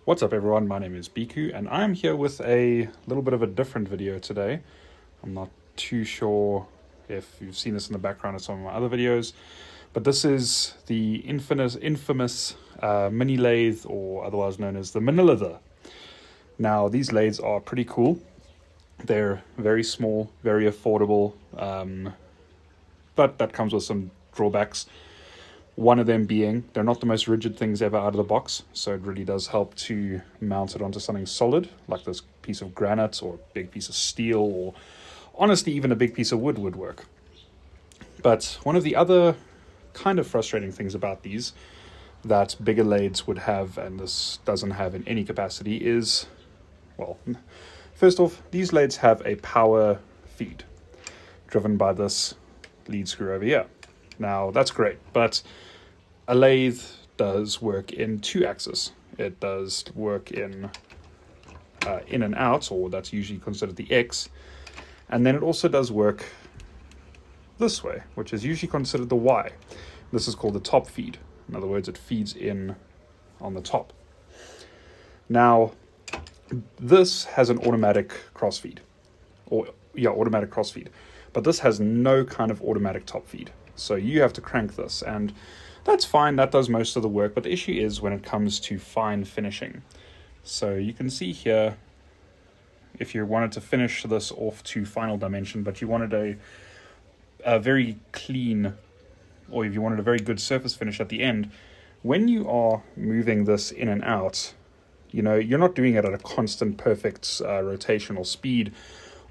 What's up everyone, my name is Biku and I'm here with a little bit of a different video today. I'm not too sure if you've seen this in the background of some of my other videos, but this is the infamous mini lathe, or otherwise known as the mini lathe. Now these lathes are pretty cool. They're very small, very affordable, but that comes with some drawbacks. One of them being they're not the most rigid things ever out of the box, so it really does help to mount it onto something solid, like this piece of granite or a big piece of steel, or honestly even a big piece of wood would work. But one of the other kind of frustrating things about these that bigger lathes would have, and this doesn't have in any capacity, is, well, first off, these lathes have a power feed driven by this lead screw over here. Now that's great, but a lathe does work in two axes. It does work in and out, or that's usually considered the X, and then it also does work this way, which is usually considered the Y. This is called the top feed. In other words, it feeds in on the top. Now, this has an automatic crossfeed, automatic crossfeed, but this has no kind of automatic top feed. So you have to crank this, and that's fine, that does most of the work, but the issue is when it comes to fine finishing. So you can see here, if you wanted to finish this off to final dimension, but you wanted a very clean, or if you wanted a very good surface finish at the end, when you are moving this in and out, you know, you're not doing it at a constant perfect rotational speed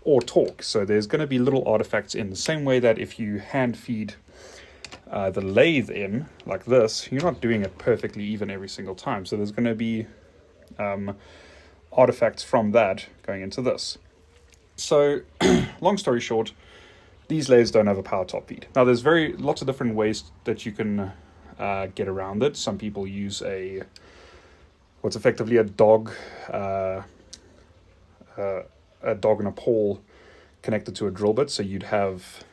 or torque. So there's going to be little artifacts in the same way that if you hand feed the lathe in like this, you're not doing it perfectly even every single time. So there's going to be artifacts from that going into this. So long story short, these lathes don't have a power top feed. Now there's lots of different ways that you can get around it. Some people use what's effectively a dog and a pole connected to a drill bit. So you'd have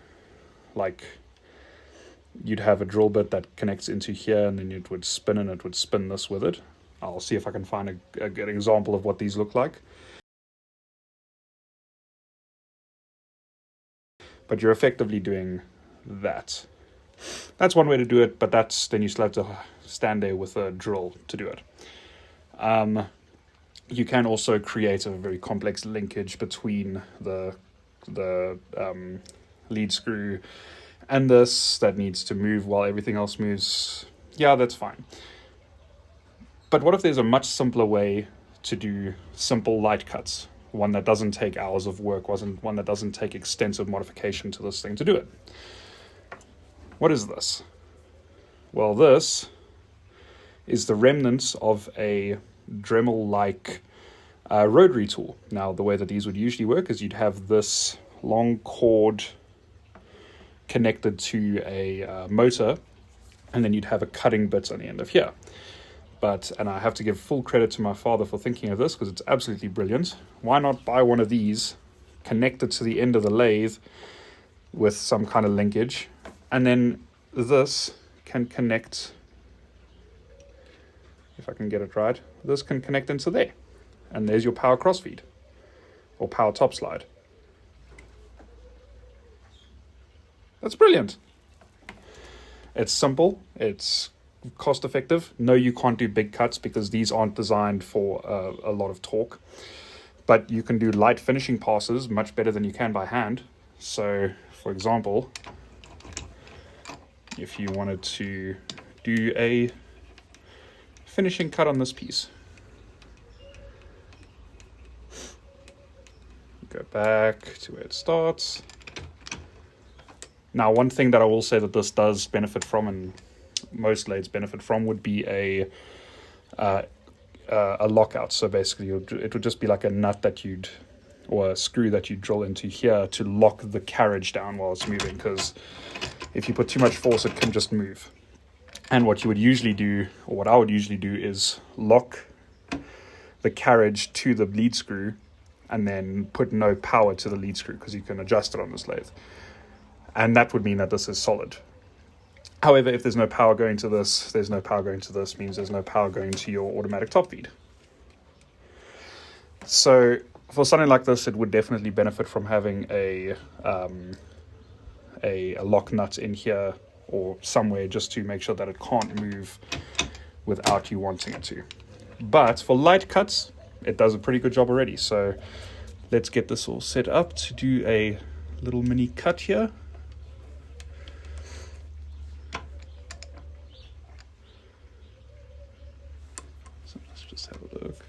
a drill bit that connects into here, and then it would spin, and it would spin this with it. I'll see if I can find a good example of what these look like. But you're effectively doing that. That's one way to do it, but then you still have to stand there with a drill to do it. You can also create a very complex linkage between the lead screw and this that needs to move while everything else moves. Yeah, that's fine. But what if there's a much simpler way to do simple light cuts? One that doesn't take hours of work, one that doesn't take extensive modification to this thing to do it. What is this? Well, this is the remnants of a Dremel-like rotary tool. Now, the way that these would usually work is you'd have this long cord connected to a motor, and then you'd have a cutting bit on the end of here. And I have to give full credit to my father for thinking of this, because it's absolutely brilliant. Why not buy one of these, connect it to the end of the lathe with some kind of linkage, and then this can connect, if I can get it right, this can connect into there. And there's your power crossfeed, or power top slide. That's brilliant. It's simple, it's cost effective. No, you can't do big cuts because these aren't designed for a lot of torque. But you can do light finishing passes much better than you can by hand. So, for example, if you wanted to do a finishing cut on this piece, go back to where it starts. Now, one thing that I will say that this does benefit from, and most lathes benefit from, would be a lockout. So basically, it would just be like a nut or a screw that you drill into here to lock the carriage down while it's moving, because if you put too much force, it can just move. And what you would usually do, or what I would usually do, is lock the carriage to the lead screw and then put no power to the lead screw, because you can adjust it on this lathe. And that would mean that this is solid. However, if there's no power going to this, means there's no power going to your automatic top feed. So for something like this, it would definitely benefit from having a lock nut in here or somewhere, just to make sure that it can't move without you wanting it to. But for light cuts, it does a pretty good job already. So let's get this all set up to do a little mini cut here. So let's just have a look.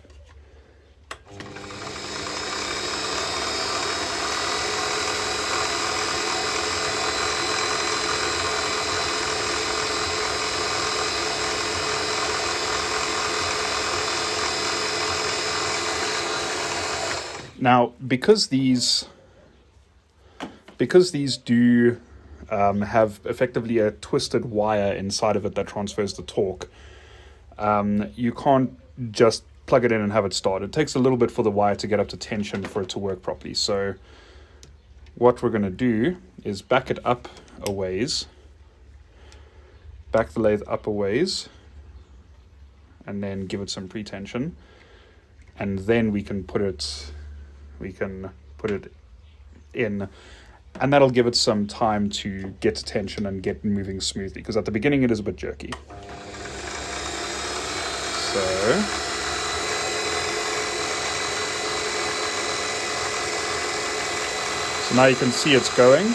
Now, because these do have effectively a twisted wire inside of it that transfers the torque, you can't just plug it in and have it start. It takes a little bit for the wire to get up to tension for it to work properly. So what we're going to do is back it up a ways, back the lathe up a ways, and then give it some pre-tension, and then we can put it in, and that'll give it some time to get to tension and get moving smoothly, because at the beginning it is a bit jerky. So now you can see it's going,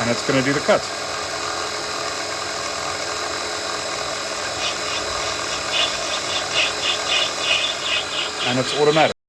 and it's going to do the cut. And it's automatic.